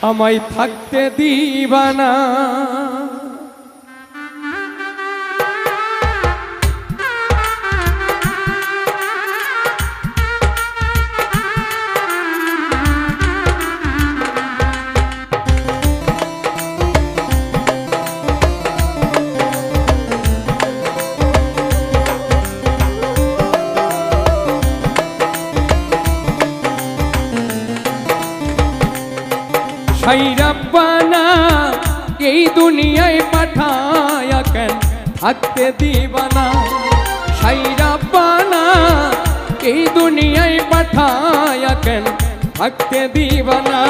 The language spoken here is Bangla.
আমায় থাকতে দিবানা। হাই রব্বানা এই দুনিয়ায় পাঠায়া কেন থাকতে দিবানা। হাই রব্বানা এই দুনিয়ায় পাঠায়া কেন থাকতে দিবানা।